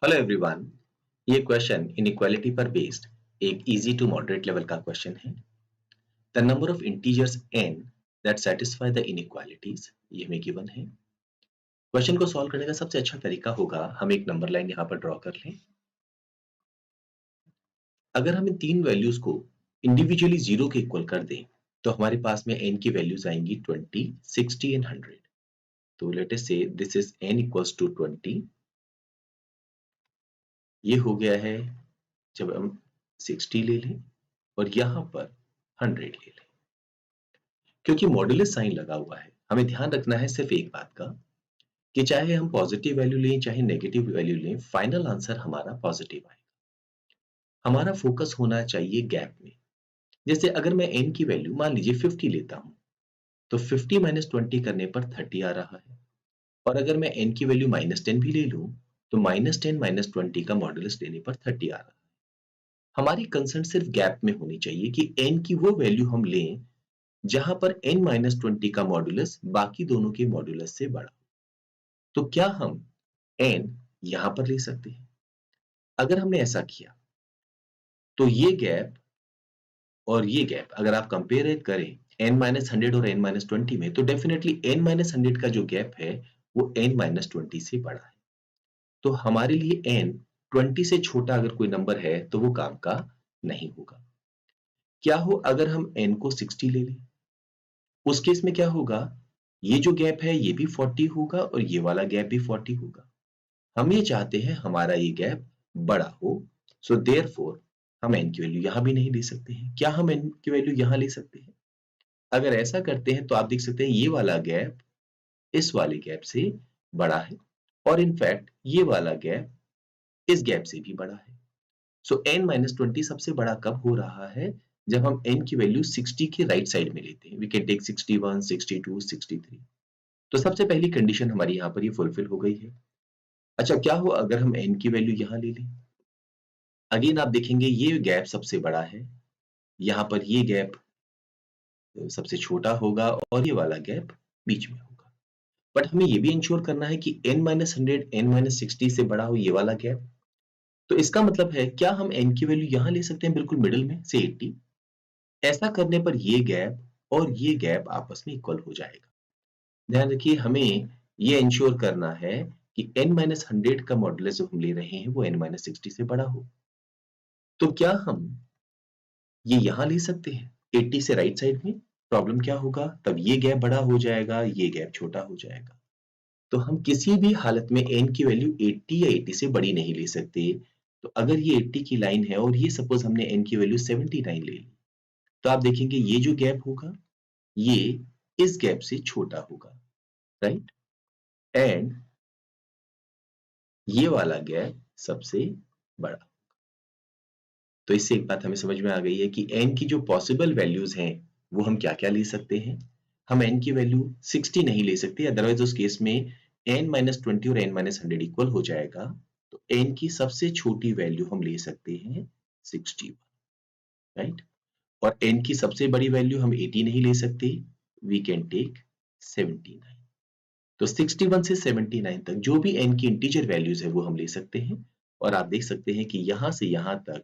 Hello everyone. ये question inequality पर based एक इजी टू मॉडरेट लेवल का क्वेश्चन है। The number of integers n that satisfy the inequalities ये हमें गिवन है। क्वेश्चन को सॉल्व करने का सबसे अच्छा तरीका होगा हम एक नंबर लाइन यहाँ पर ड्रॉ कर लें। अगर हम इन तीन वैल्यूज को इंडिविजुअली जीरो के इक्वल कर दें तो हमारे पास में n की वैल्यूज आएंगी 20, 60 एंड 100। तो let us say this is n equals to 20। ये हो गया है जब हम 60 ले लें और यहाँ पर 100 ले लें। क्योंकि मॉड्यूलस साइन लगा हुआ है हमें ध्यान रखना है सिर्फ एक बात का कि चाहे हम पॉजिटिव वैल्यू लें चाहे नेगेटिव वैल्यू लें, फाइनल आंसर हमारा पॉजिटिव आएगा। हमारा फोकस होना चाहिए गैप में। जैसे अगर मैं n की वैल्यू मान लीजिए 50 लेता हूं तो 50 माइनस 20 करने पर 30 आ रहा है। और अगर मैं n की वैल्यू -10 भी ले लूं तो -10 माइनस 20 का मॉड्यूलस लेने पर 30 आ रहा है। हमारी कंसर्न सिर्फ गैप में होनी चाहिए कि n की वो वैल्यू हम लें जहां पर n-20 का मॉड्यूलस बाकी दोनों के मॉड्यूलस से बड़ा। तो क्या हम n यहां पर ले सकते हैं? अगर हमने ऐसा किया तो ये गैप और ये गैप अगर आप कंपेयर करें n-100 और n-20 में तो डेफिनेटली n-100 का जो गैप है वो n-20 से बड़ा है। तो हमारे लिए n 20 से छोटा अगर कोई नंबर है तो वो काम का नहीं होगा। क्या हो अगर हम n को 60 ले लें? उस केस में क्या होगा, ये जो गैप है ये भी 40 होगा और ये वाला गैप भी 40 होगा। हम ये चाहते हैं हमारा ये गैप बड़ा हो। सो देयरफॉर हम n की वैल्यू यहां भी नहीं ले सकते हैं। क्या हम n की वैल्यू यहां ले सकते हैं? अगर ऐसा करते हैं तो आप देख सकते हैं ये वाला गैप इस वाले गैप से बड़ा है और इनफैक्ट ये वाला गैप इस गैप से भी बड़ा है। सो n-20 सबसे बड़ा कब हो रहा है? जब हम n की वैल्यू 60 के राइट साइड में लेते हैं। We can take 61, 62, 63। तो सबसे पहली कंडीशन हमारी यहाँ पर ये फुलफिल हो गई है। अच्छा क्या हो अगर हम n की वैल्यू यहाँ ले लें? अगेन आप देखेंगे ये गैप सबसे बड़ा है, यहाँ पर ये गैप सबसे छोटा होगा और ये वाला गैप बीच में होगा। बट हमें ये भी इंश्योर करना है कि n-100 n-60 से बड़ा हो ये वाला गैप। तो इसका मतलब है क्या हम n की वैल्यू यहाँ ले सकते हैं बिल्कुल मिडिल में से 80। ऐसा करने पर ये गैप और ये गैप आपस में इक्वल हो जाएगा। ध्यान रखिए हमें ये इंश्योर करना है कि n-100 का मॉडुलस जो हम ले रहे हैं वो n-60 से बड़ा हो। तो क्या हम ये यहां ले सकते हैं 80 से राइट साइड में? प्रॉब्लम क्या होगा, तब ये गैप बड़ा हो जाएगा, ये गैप छोटा हो जाएगा। तो हम किसी भी हालत में n की वैल्यू 80 या 80 से बड़ी नहीं ले सकते। तो अगर ये 80 की लाइन है और ये सपोज हमने n की वैल्यू 79 ले ली तो आप देखेंगे ये जो गैप होगा ये इस गैप से छोटा होगा, राइट? एंड ये वाला गैप सबसे बड़ा। तो इससे एक बात हमें समझ में आ गई है कि n की जो पॉसिबल वैल्यूज हैं वो हम क्या क्या ले सकते हैं। हम n की वैल्यू 60 नहीं ले सकते, अदरवाइज उस केस में n-20 और n-100 इक्वल हो जाएगा। तो n की सबसे छोटी वैल्यू हम ले सकते हैं 61, राइट? और n की सबसे बड़ी वैल्यू हम 80 नहीं ले सकते, वी कैन टेक 79। तो 61 से 79 तक जो भी n की इंटीजर वैल्यूज है वो हम ले सकते हैं। और आप देख सकते हैं कि यहां से यहां तक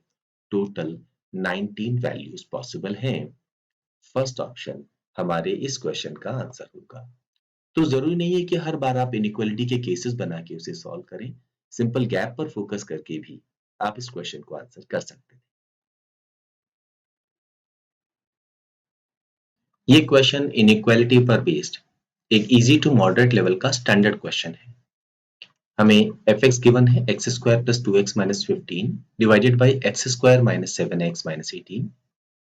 टोटल 19 वैल्यूज पॉसिबल हैं। फर्स्ट ऑप्शन हमारे इस क्वेश्चन का आंसर होगा। तो जरूरी नहीं है कि हर बार आप इनइक्वालिटी के केसेस बना के उसे सॉल्व करें। सिंपल गैप पर फोकस करके भी आप इस क्वेश्चन को आंसर कर सकते हैं। ये क्वेश्चन इनइक्वालिटी पर बेस्ड एक इजी टू मॉडरेट लेवल का स्टैंडर्ड क्वेश्चन है। हमें fx गिवन है x square plus 2x minus 15 divided by x square minus 7x minus 18।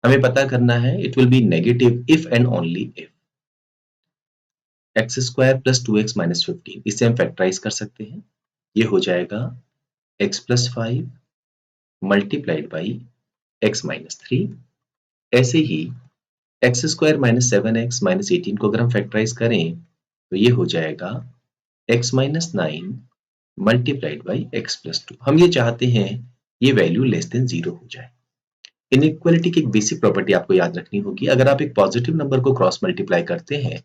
हमें पता करना है it will be negative if and only if x square plus 2x minus 15 इसे हम फैक्टराइज कर सकते हैं। ये हो जाएगा x plus 5 multiplied by x minus 3। ऐसे ही x square minus 7x minus 18 को अगर हम फैक्टराइज करें तो ये हो जाएगा x minus 9 multiplied by x plus 2। हम ये चाहते हैं ये वैल्यू लेस देन 0 हो जाए। इनइक्वालिटी की एक बेसिक प्रॉपर्टी आपको याद रखनी होगी, अगर आप एक पॉजिटिव नंबर को क्रॉस मल्टीप्लाई करते हैं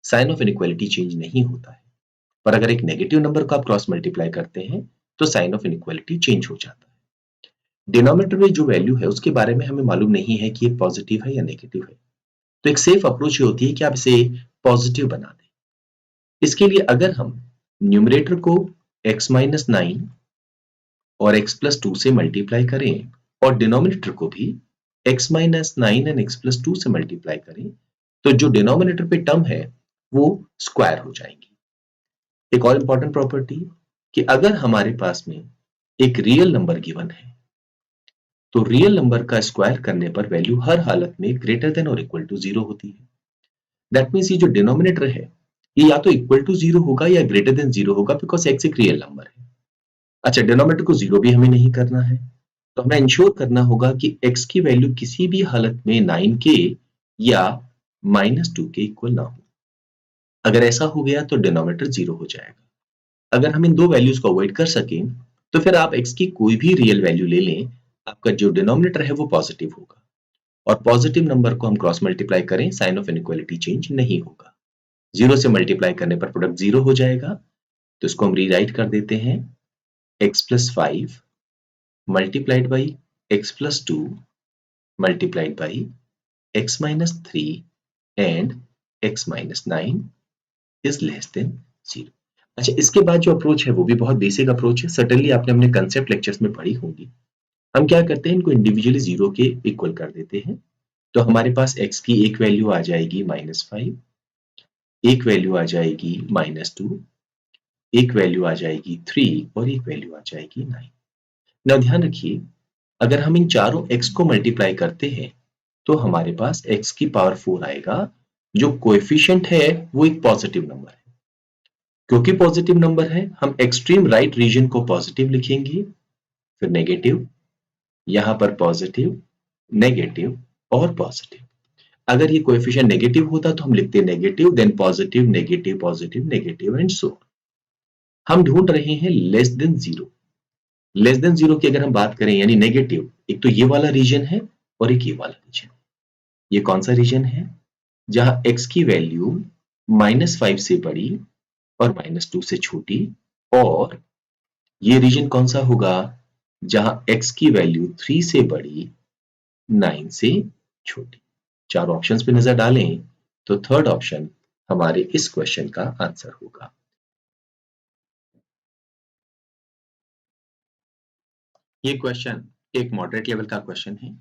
साइन ऑफ इनइक्वालिटी चेंज नहीं होता है, पर अगर एक नेगेटिव नंबर को आप क्रॉस मल्टीप्लाई करते हैं तो साइन ऑफ इनइक्वालिटी चेंज हो जाता है। डिनोमिनेटर में जो वैल्यू है उसके बारे में हमें मालूम नहीं है कि ये पॉजिटिव है या नेगेटिव है, तो एक सेफ अप्रोच ये होती है कि आप इसे पॉजिटिव बना दें। इसके लिए अगर हम न्यूमरेटर को x माइनस 9 और x प्लस 2 से मल्टीप्लाई करें और डिनोमिनेटर को भी x minus 9 and x plus 2 से मल्टीप्लाई करें, तो जो डिनोमिनेटर पे टर्म है वो स्क्वायर हो जाएंगी। एक और इंपॉर्टेंट प्रॉपर्टी कि अगर हमारे पास में एक रियल नंबर गिवन है तो रियल नंबर का स्क्वायर करने पर वैल्यू हर हालत में ग्रेटर देन और इक्वल टू 0 होती है। दैट मीन्स ये जो डिनोमिनेटर है ये या तो इक्वल टू 0 होगा या ग्रेटर देन 0 होगा, बिकॉज x एक रियल नंबर है। अच्छा, डिनोमिनेटर को 0 भी हमें नहीं करना है, तो हमें इंश्योर करना होगा कि x की वैल्यू किसी भी हालत में 9 के या -2 के इक्वल ना हो। अगर ऐसा हो गया तो डिनोमिनेटर 0 हो जाएगा। अगर हम इन दो वैल्यूज को अवॉइड कर सकें तो फिर आप x की कोई भी रियल वैल्यू ले लें, आपका जो डिनोमिनेटर है वो पॉजिटिव होगा और पॉजिटिव नंबर को हम क्रॉस मल्टीप्लाई करें, साइन ऑफ इनइक्वालिटी चेंज नहीं होगा। 0 से मल्टीप्लाई करने पर प्रोडक्ट 0 हो जाएगा, तो इसको हम रीराइट कर देते हैं x plus 5 multiplied by x plus 2 multiplied by x minus 3 and x minus 9 is less than 0। अच्छा, इसके बाद जो अप्रोच है वो भी बहुत बेसिक अप्रोच है, सर्टेनली आपने अपने कंसेप्ट लेक्चर्स में पढ़ी होंगी। हम क्या करते हैं, इनको इंडिविजुअली 0 के इक्वल कर देते हैं, तो हमारे पास x की एक वैल्यू आ जाएगी -5, एक वैल्यू आ जाएगी -2, एक वैल्यू आ जाएगी 3 और एक वैल्यू आ जाएगी 9। ना ध्यान रखिए, अगर हम इन चारों x को मल्टीप्लाई करते हैं तो हमारे पास x की पावर 4 आएगा। जो कोएफिशिएंट है वो एक पॉजिटिव नंबर है। क्योंकि पॉजिटिव नंबर है हम एक्सट्रीम राइट रीजन को पॉजिटिव लिखेंगे, फिर नेगेटिव, यहां पर पॉजिटिव, नेगेटिव और पॉजिटिव। अगर ये कोएफिशिएंट नेगेटिव होता तो हम लिखते negative then positive negative positive negative and so. हम ढूंढ रहे हैं लेस देन 0। लेस देन 0 की अगर हम बात करें यानी नेगेटिव, एक तो ये वाला रीजन है और एक ये वाला रीजन। ये कौन सा रीजन है? जहां x की वैल्यू -5 से बड़ी और -2 से छोटी, और ये रीजन कौन सा होगा? जहां x की वैल्यू 3 से बड़ी 9 से छोटी। चार ऑप्शंस पे नजर डालें तो थर्ड ऑप्शन हमारे इस क्वेश्चन का आंसर होगा। ये क्वेश्चन एक मॉडरेट लेवल का क्वेश्चन है।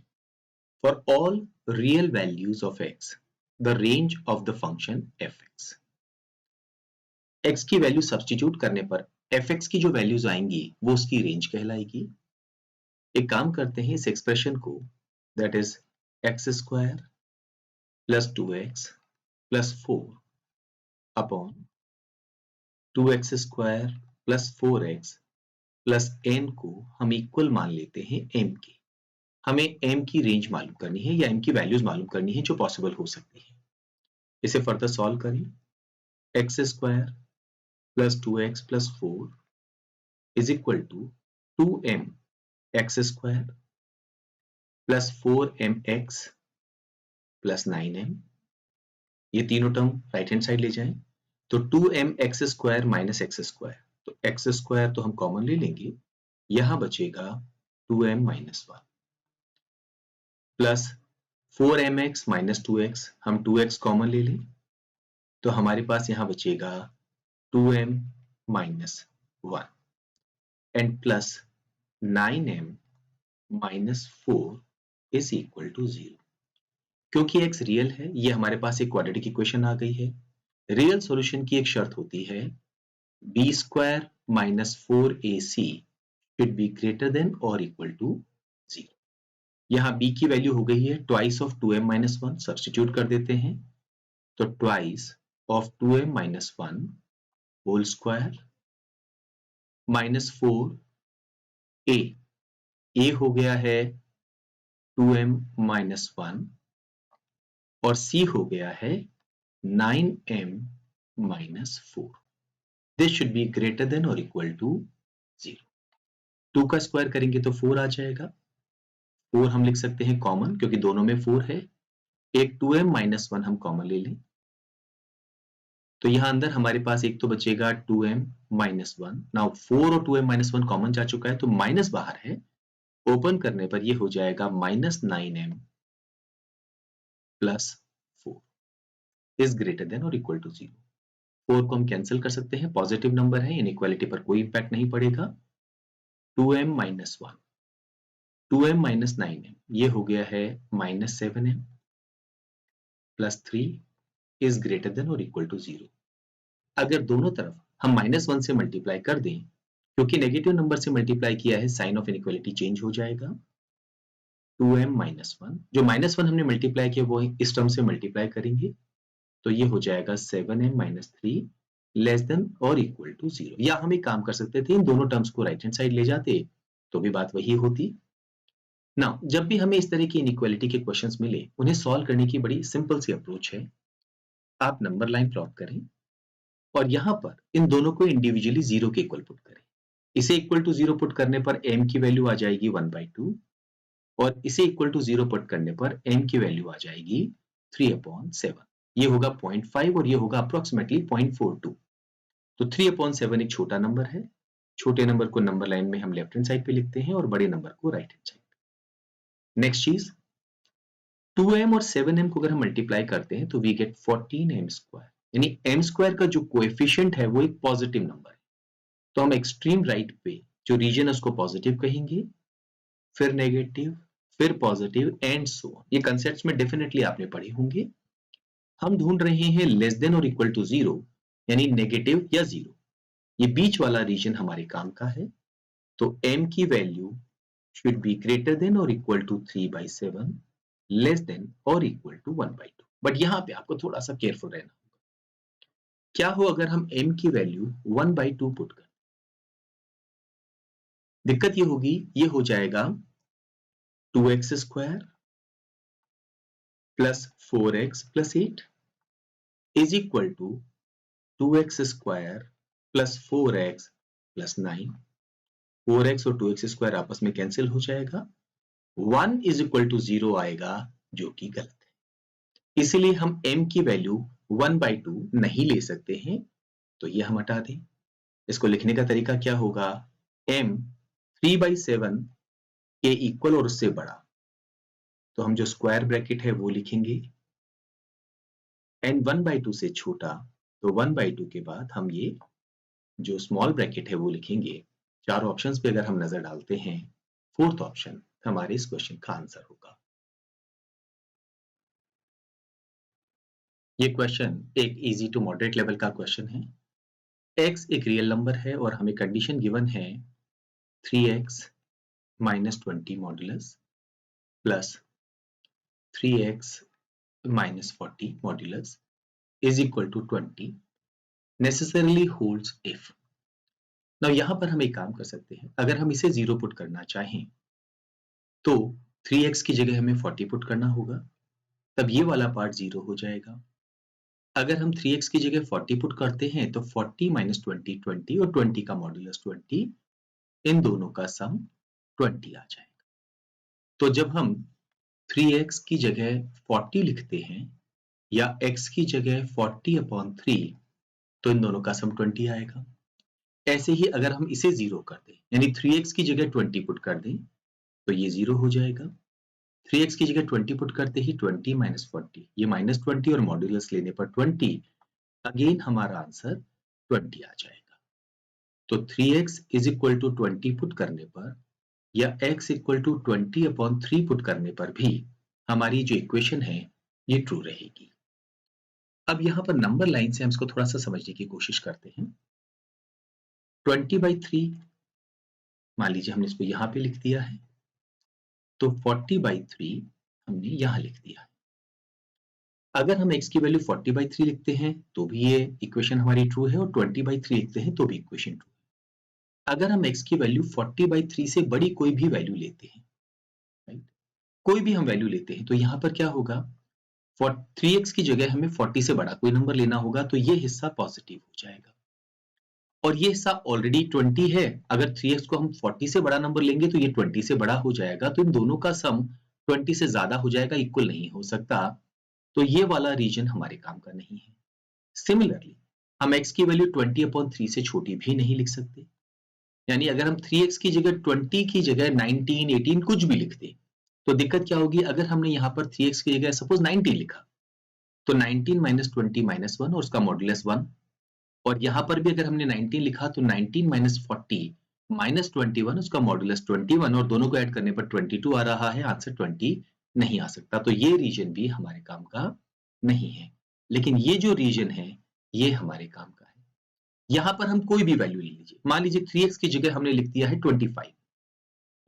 For all real values of x the range of the function fx। x की वैल्यू सब्स्टिट्यूट करने पर fx की जो वैल्यूज आएंगी वो उसकी रेंज कहलाएगी। एक काम करते हैं, इस एक्सप्रेशन को, that is x square plus 2x plus 4 upon 2x square plus 4x plus n को हम इक्वल मान लेते हैं m के। हमें m की रेंज मालूम करनी है या m की वैल्यूज मालूम करनी है जो पॉसिबल हो सकती है। इसे फर्दर सॉल्व करें, x square plus 2x plus 4 is equal to 2m x square plus 4mx plus 9m। ये तीनों टर्म राइट हैंड साइड ले जाएं तो 2m x square minus x square, तो x स्क्वायर तो हम कॉमन ले लेंगे, यहां बचेगा 2m minus 1 plus 4mx minus 2x, हम 2x कॉमन ले लें तो हमारे पास यहां बचेगा 2m minus 1 and plus 9m minus 4 is equal to 0। क्योंकि x रियल है, ये हमारे पास एक क्वाड्रेटिक इक्वेशन आ गई है। रियल सॉल्यूशन की एक शर्त होती है b square minus 4ac should be greater than or equal to 0। यहाँ b की वैल्यू हो गई है twice of 2m minus 1, substitute कर देते हैं तो twice of 2m minus 1 whole square minus 4a, a हो गया है 2m माइनस 1 और c हो गया है 9m minus 4। This should be greater than और इक्वल टू 0। 2 का स्क्वायर करेंगे तो 4 आ जाएगा, 4 हम लिख सकते हैं कॉमन क्योंकि दोनों में 4 है। एक 2m माइनस 1 हम कॉमन ले लें तो यहाँ अंदर हमारे पास एक तो बचेगा 2m माइनस 1। नाउ 4 और 2m माइनस 1 कॉमन जा चुका है तो माइनस बाहर है, ओपन करने पर ये हो जाएगा minus 9m plus 4 is greater than और इक्वल टू 0। 4 को हम कैंसिल कर सकते हैं, पॉजिटिव नंबर है, इनइक्वालिटी पर कोई इंपैक्ट नहीं पड़ेगा। 2m minus 1, 2m minus 9m, ये हो गया है minus 7m plus 3 is greater than और इक्वल टू 0। अगर दोनों तरफ हम माइनस 1 से मल्टीप्लाई कर दें, क्योंकि नेगेटिव नंबर से मल्टीप्लाई किया है, साइन ऑफ इनइक्वालिटी चेंज हो जाएगा। 2m माइनस 1, जो माइनस 1 हमने मल्टीप्लाई किया वो इस टर्म से मल्टीप्लाई करेंगे तो ये हो जाएगा 7m माइनस 3 लेस देन और इक्वल टू 0। या हम एक काम कर सकते थे, इन दोनों टर्म्स को राइट हैंड साइड ले जाते तो भी बात वही होती। ना जब भी हमें इस तरह की इनइक्वालिटी के क्वेश्चंस मिले, उन्हें सॉल्व करने की बड़ी सिंपल सी अप्रोच है। आप नंबर लाइन प्लॉट करें और यहां पर इन दोनों को इंडिविजुअली 0 के इक्वल पुट करें। इसे इक्वल टू 0 पुट करने पर m की वैल्यू आ जाएगी 1/2 और इसे इक्वल टू 0 पुट करने पर m की वैल्यू आ जाएगी 3/7। ये होगा 0.5 और ये होगा अप्रोक्सीमेटली 0.42। तो 3/7 एक छोटा नंबर है, छोटे नंबर को नंबर लाइन में हम लेफ्ट हैंड साइड पे लिखते हैं और बड़े नंबर को राइट हैंड साइड पे। नेक्स्ट चीज, 2m और 7m को अगर हम मल्टीप्लाई करते हैं तो वी गेट 14m स्क्वायर, यानी m स्क्वायर का जो कोएफिशिएंट है वो एक पॉजिटिव नंबर है। तो हम एक्सट्रीम राइट पे जो रीजन है उसको पॉजिटिव कहेंगे, फिर नेगेटिव, फिर पॉजिटिव एंड सो ऑन। ये कंसेप्ट्स में डेफिनेटली आपने पढ़े होंगे। हम ढूंढ रहे हैं लेस देन और इक्वल टू 0, यानी नेगेटिव या 0। ये बीच वाला रीजन हमारे काम का है। तो m की value should be greater than और इक्वल टू 3/7 लेस देन और इक्वल टू 1/2। बट यहां पे आपको थोड़ा सा केयरफुल रहना होगा। क्या हो अगर हम m की वैल्यू 1/2 पुट कर, दिक्कत ये होगी, ये हो जाएगा 2x square plus 4x plus 8 is equal to 2x square plus 4x plus 9। 4x और 2x स्क्वायर आपस में कैंसिल हो जाएगा, 1 इज इक्वल टू 0 आएगा जो कि गलत है। इसीलिए हम m की वैल्यू 1/2 नहीं ले सकते हैं, तो ये हम हटा दें। इसको लिखने का तरीका क्या होगा, m 3/7 के इक्वल और उससे बड़ा, तो हम जो स्क्वायर ब्रैकेट है वो लिखेंगे, एंड 1/2 से छोटा, तो 1/2 के बाद हम ये जो स्मॉल ब्रैकेट है वो लिखेंगे। चार ऑप्शंस पे अगर हम नजर डालते हैं, फोर्थ ऑप्शन हमारे इस क्वेश्चन का आंसर होगा। ये क्वेश्चन एक इजी टू मॉडरेट लेवल का क्वेश्चन है। x एक रियल नंबर है और हमें कंडीशन गिवन है 3x minus 20 modulus plus 3x minus 40 modulus is equal to 20 necessarily holds if. Now यहां पर हम एक काम कर सकते हैं, अगर हम इसे 0 पुट करना चाहें तो 3x की जगह हमें 40 पुट करना होगा, तब ये वाला पार्ट 0 हो जाएगा। अगर हम 3x की जगह 40 पुट करते हैं तो 40 माइनस 20 20 और 20 का मॉड्यूलस 20, इन दोनों का सम 20 आ जाएगा। तो जब हम 3x की जगह 40 लिखते हैं या x की जगह 40/3, तो इन दोनों का सम 20 आएगा। ऐसे ही अगर हम इसे 0 कर दें, यानी 3x की जगह 20 पुट कर दें, तो ये 0 हो जाएगा। 3x की जगह 20 पुट करते ही 20 माइनस 40, ये माइनस 20 और मॉड्यूलस लेने पर 20, अगेन हमारा आंसर 20 आ जाएगा। तो 3x is equal to 20 put करने पर या x इक्वल टू 20/3 पुट करने पर भी हमारी जो इक्वेशन है ये ट्रू रहेगी। अब यहां पर नंबर लाइन से हम इसको थोड़ा सा समझने की कोशिश करते हैं। 20/3 मान लीजिए हमने इसको यहां पे लिख दिया है, तो 40/3 हमने यहां लिख दिया है। अगर हम x की वैल्यू 40/3 लिखते हैं तो भी ये इक्वेशन हमारी ट्रू है और 20/3 लिखते हैं तो भी इक्वेशन ट्रू है। अगर हम x की वैल्यू 40/3 से बड़ी कोई भी वैल्यू लेते हैं, राइट, कोई भी हम वैल्यू लेते हैं, तो यहां पर क्या होगा, 3x की जगह हमें 40 से बड़ा कोई नंबर लेना होगा, तो ये हिस्सा पॉजिटिव हो जाएगा और ये हिस्सा ऑलरेडी 20 है। अगर 3x को हम 40 से बड़ा नंबर लेंगे तो ये 20 से बड़ा हो जाएगा, तो इन दोनों का सम 20 से ज्यादा हो जाएगा, इक्वल नहीं हो सकता। तो ये वाला रीजन हमारे काम का नहीं है। सिमिलरली हम x की वैल्यू 20/3 से छोटी भी नहीं लिख सकते। यानी अगर हम 3x की जगह 20 की जगह 19, 18 कुछ भी लिखते तो दिक्कत क्या होगी? अगर हमने यहाँ पर 3x की जगह सपोज 19 लिखा तो 19 माइनस 20 माइनस 1 और उसका मॉडुलस 1, और यहाँ पर भी अगर हमने 19 लिखा तो 19 माइनस 40 माइनस 21 उसका मॉडुलस 21 और दोनों को ऐड करने पर 22 आ रहा है, आंसर 20 नहीं आ सकता। तो ये रीजन भी हमारे काम का नहीं है, लेकिन ये जो रीजन है ये हमारे काम का है। यहाँ पर हम कोई भी वैल्यू ले लीजिए, मान लीजिए 3x की जगह हमने लिख दिया है 25,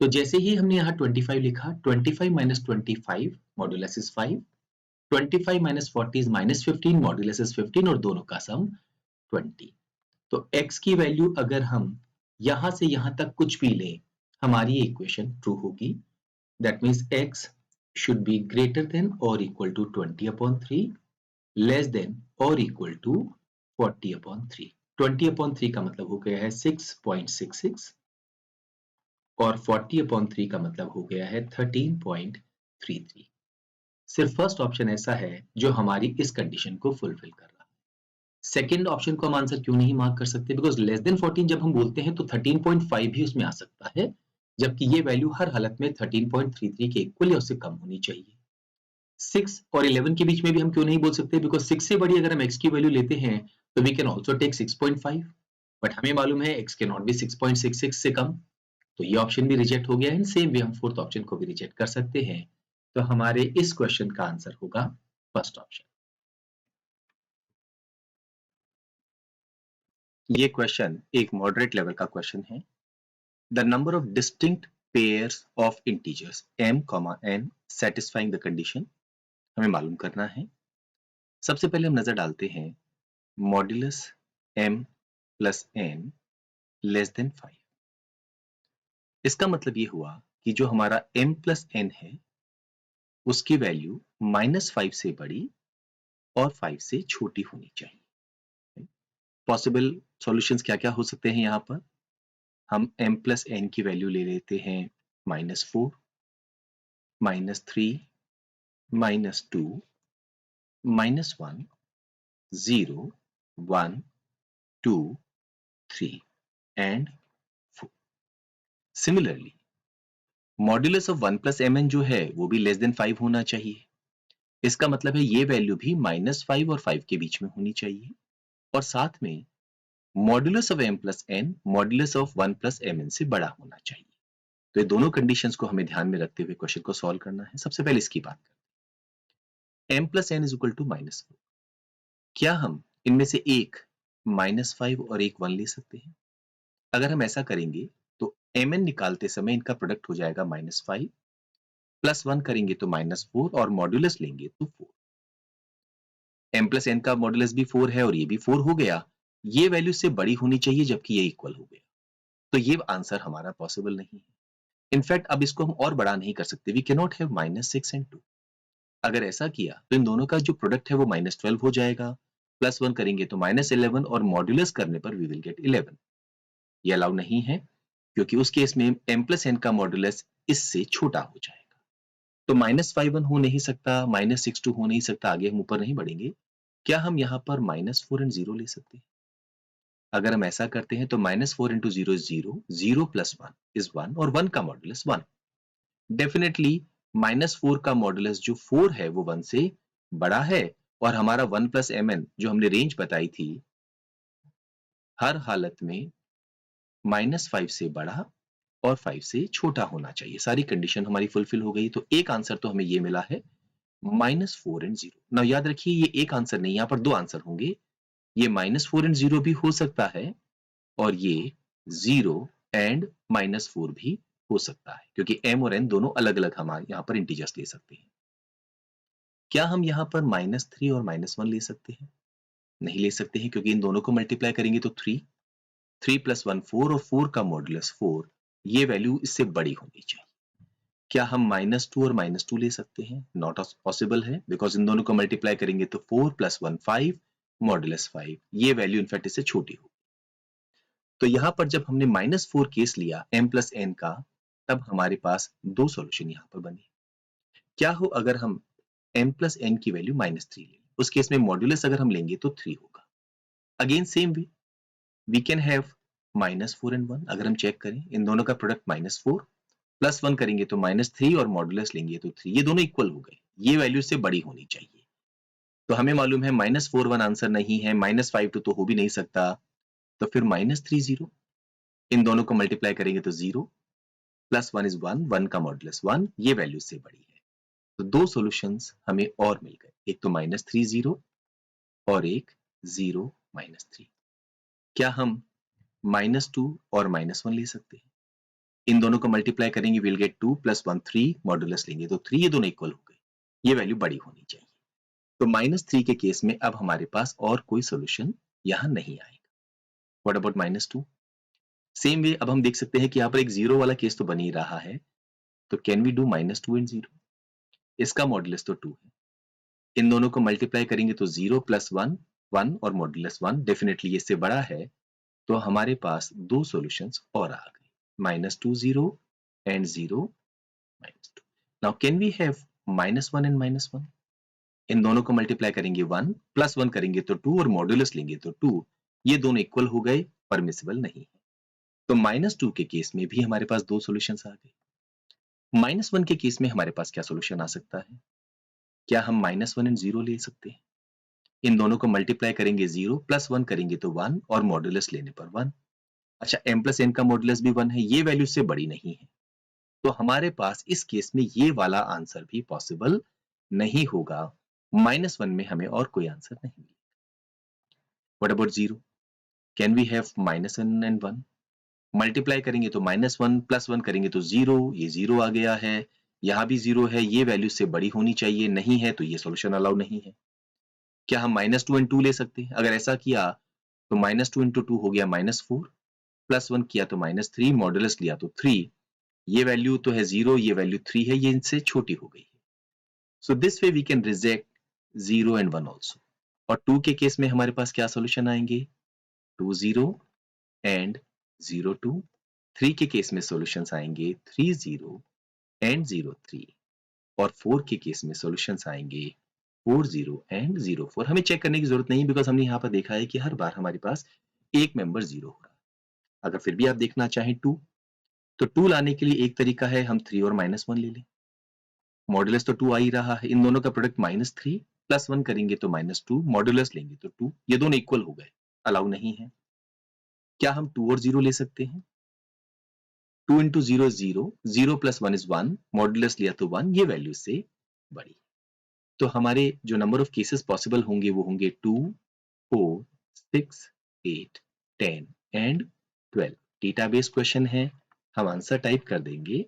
तो जैसे ही हमने यहाँ 25 लिखा, 25 minus 25 modulus is 5, 25 minus 40 is minus 15 modulus is 15 और दोनों का सम 20। तो x की वैल्यू अगर हम यहां से यहां तक कुछ भी लें, हमारी इक्वेशन ट्रू होगी। That means x should be greater than or equal to 20/3, less than or equal to 40/3। 20/3 का मतलब हो गया है 6.66 और 40/3 का मतलब हो गया है 13.33। सिर्फ फर्स्ट ऑप्शन ऐसा है जो हमारी इस कंडीशन को फुलफिल कर रहा है। सेकेंड ऑप्शन को हम आंसर क्यों नहीं मार्क कर सकते? बिकॉज लेस देन 14 जब हम बोलते हैं तो 13.5 भी उसमें आ सकता है, जबकि ये वैल्यू हर हालत में 13.33 के इक्वल या उससे कम होनी चाहिए। 6 और 11 के बीच में भी हम क्यों नहीं बोल सकते? बिकॉज 6 से बड़ी अगर हम x की वैल्यू लेते हैं तो we can also take 6.5, but हमें मालूम है x के नॉट भी 6.66 से कम, तो ये ऑप्शन भी रिजेक्ट हो गया है। सेम वे हम फोर्थ ऑप्शन को भी रिजेक्ट कर सकते हैं। तो हमारे इस क्वेश्चन का आंसर होगा फर्स्ट ऑप्शन। ये क्वेश्चन एक मॉडरेट लेवल का क्वेश्चन है। The number of distinct pairs of integers m, n satisfying the condition हमें मालूम करना है। सबसे पहले हम नजर डालते हैं modulus m plus n less than 5। इसका मतलब ये हुआ कि जो हमारा m प्लस n है उसकी वैल्यू -5 से बड़ी और 5 से छोटी होनी चाहिए। पॉसिबल सॉल्यूशंस क्या क्या हो सकते हैं? यहाँ पर हम m प्लस n की वैल्यू ले लेते हैं -4, -3, -2, -1, 0, 1, 2, 3 and 4। Similarly modulus of 1 plus mn जो है वो भी लेस देन 5 होना चाहिए। इसका मतलब है ये वैल्यू भी -5 और 5 के बीच में होनी चाहिए, और साथ में modulus of m plus n modulus of 1 plus mn से बड़ा होना चाहिए। तो ये दोनों कंडीशंस को हमें ध्यान में रखते हुए क्वेश्चन को सॉल्व करना है। सबसे पहले इसकी बात करते हैं। m plus n is equal to -4। क्या हम इनमें से एक -5 और एक 1 ले सकते हैं? अगर हम ऐसा करेंगे तो mn निकालते समय इनका प्रोडक्ट हो जाएगा -5, प्लस 1 करेंगे तो -4 और मॉड्यूलस लेंगे तो 4। m प्लस n का मॉड्यूलस भी 4 है और ये भी 4 हो गया। ये वैल्यू से बड़ी होनी चाहिए जबकि ये इक्वल हो गया, तो ये आंसर हमारा पॉसिबल नहीं है। इनफैक्ट अब इसको हम और बड़ा नहीं कर सकते। We can not have -6 and 2। अगर ऐसा किया तो इन दोनों का जो प्रोडक्ट है वो -12 हो जाएगा, प्लस 1 करेंगे तो -11 और मॉड्यूलस करने पर वी विल गेट 11। ये अलाउ नहीं है क्योंकि उस केस में m प्लस n का मॉड्यूलस इससे छोटा हो जाएगा। तो -5 हो नहीं सकता, -62 हो नहीं सकता, आगे हम ऊपर नहीं बढ़ेंगे। क्या हम यहाँ पर -4 एंड 0 ले सकते हैं? अगर हम ऐसा करते हैं तो -4 इंटू 0 इज 0, 0 प्लस 1 इज 1 और 1 का मॉड्यूलस 1। डेफिनेटली -4 का मॉड्यूलस जो 4 है वो 1 से बड़ा है, और हमारा 1 प्लस mn जो हमने रेंज बताई थी हर हालत में -5 से बड़ा और 5 से छोटा होना चाहिए। सारी कंडीशन हमारी फुलफिल हो गई, तो एक आंसर तो हमें ये मिला है -4 एंड 0। नाउ याद रखिए ये एक आंसर नहीं, यहाँ पर दो आंसर होंगे। ये -4 एंड 0 भी हो सकता है और ये 0 एंड -4 भी हो सकता है, क्योंकि m और n दोनों अलग अलग हम यहाँ पर इंटीजर्स ले सकते हैं। क्या हम यहाँ पर -3 और -1 ले सकते हैं? नहीं ले सकते हैं, क्योंकि इन दोनों को मल्टीप्लाई करेंगे तो 3 प्लस 1 4 और 4 का मॉड्यूलस 4, ये वैल्यू इससे बड़ी होनी चाहिए। क्या हम -2 और -2 ले सकते हैं? नॉट पॉसिबल है, बिकॉज इन दोनों को मल्टीप्लाई करेंगे तो 4 प्लस 1 5 मॉड्यूलस 5, ये वैल्यू इनफैक्ट इससे छोटी होगी। तो यहां पर जब हमने -4 केस लिया m प्लस n का, तब हमारे पास दो सॉल्यूशन यहां पर बने। क्या हो अगर हम m प्लस n की वैल्यू -3 ले, उस केस में मॉड्यूलस अगर हम लेंगे तो 3 होगा। Again same way we can have -4 and 1। अगर हम चेक करें इन दोनों का प्रोडक्ट -4 प्लस 1 करेंगे तो -3 और मॉडुलस लेंगे तो 3, ये दोनों इक्वल हो गए, ये वैल्यू से बड़ी होनी चाहिए। तो हमें मालूम है -4 1 आंसर नहीं है, -5 2 तो हो भी नहीं सकता, तो फिर -3 0, इन दोनों को मल्टीप्लाई करेंगे तो 0, +1 इज 1, 1 का मॉडुलस 1, ये वैल्यू से बड़ी है। तो दो सॉल्यूशंस हमें और मिल गए, एक तो -3 0 और एक 0 -3। क्या हम -2 और -1 ले सकते हैं? इन दोनों को मल्टीप्लाई करेंगे विल गेट 2 + 1 3, मॉडुलस लेंगे तो 3, ये दोनों इक्वल हो गए, ये वैल्यू बड़ी होनी चाहिए। तो -3 के केस में अब हमारे पास और कोई सॉल्यूशन यहां नहीं आएगा। What about -2? सेम वे अब हम देख सकते हैं कि यहाँ पर एक 0 वाला केस तो बन ही रहा है, तो कैन वी डू -2 एंड 0? इसका मॉडुलस तो 2 है, इन दोनों को मल्टीप्लाई करेंगे तो 0 + 1 1 और मॉडुलस 1, डेफिनेटली इससे बड़ा है, तो हमारे पास दो सॉल्यूशंस और आ गए, -2 0 and 0 -2। Now can we have -1 and -1? इन दोनों को मल्टीप्लाई करेंगे 1 + 1 करेंगे तो 2 और मॉडुलस लेंगे तो 2, ये दोनों इक्वल हो गए, परमिसिबल नहीं है। तो -2 के केस में भी हमारे पास दो सॉल्यूशंस आ गए। -1 के केस में हमारे पास क्या सॉल्यूशन आ सकता है? क्या हम -1 एंड 0 ले सकते हैं? इन दोनों को मल्टीप्लाई करेंगे 0 + 1 करेंगे तो 1 और मॉडुलस लेने पर 1। अच्छा, m + n का मॉडुलस भी 1 है, ये वैल्यू से बड़ी नहीं है, तो हमारे पास इस केस में ये वाला आंसर भी पॉसिबल नहीं होगा। -1 में हमें और कोई आंसर नहीं मिलेगा। What about 0? Can we have -1 and 1? Multiply करेंगे तो -1 + 1 करेंगे तो 0, ये 0 आ गया है, यहाँ भी 0 है, ये वैल्यू से बड़ी होनी चाहिए, नहीं है तो ये सॉल्यूशन अलाउ नहीं है। क्या हम -2 एंड 2 ले सकते हैं? अगर ऐसा किया तो -2 × 2 हो गया -4, + 1 किया तो -3, मॉडुलस लिया तो 3, ये वैल्यू तो है 0, ये वैल्यू 3 है, ये इनसे छोटी हो गई है। So this way we can reject 0 and 1 also. और 2 के केस में हमारे पास क्या सॉल्यूशन आएंगे? 2 0 एंड 0 2। 3 के केस में सॉल्यूशंस आएंगे 3 0 एंड 0 3। और 4 के केस में सॉल्यूशंस आएंगे 4 0 एंड 0 4। हमें चेक करने की जरूरत नहीं, बिकॉज हमने यहाँ पर देखा है कि हर बार हमारे पास एक मेंबर 0 हो रहा है। अगर फिर भी आप देखना चाहें 2, तो 2 लाने के लिए एक तरीका है हम 3 और -1 ले लें। मॉडुलस तो 2 आ ही रहा है, इन दोनों का प्रोडक्ट -3 + 1 करेंगे तो -2, मॉडुलस लेंगे तो 2, ये दोनों इक्वल हो गए, अलाउ नहीं है। क्या हम 2 और 0 ले सकते हैं? 2 × 0 is 0, 0 + 1 is 1, मॉडुलस लिया तो 1, ये वैल्यू से बड़ी। तो हमारे जो नंबर ऑफ केसेस पॉसिबल होंगे वो होंगे 2 4 6 8 10 एंड 12। डेटाबेस क्वेश्चन है, हम आंसर टाइप कर देंगे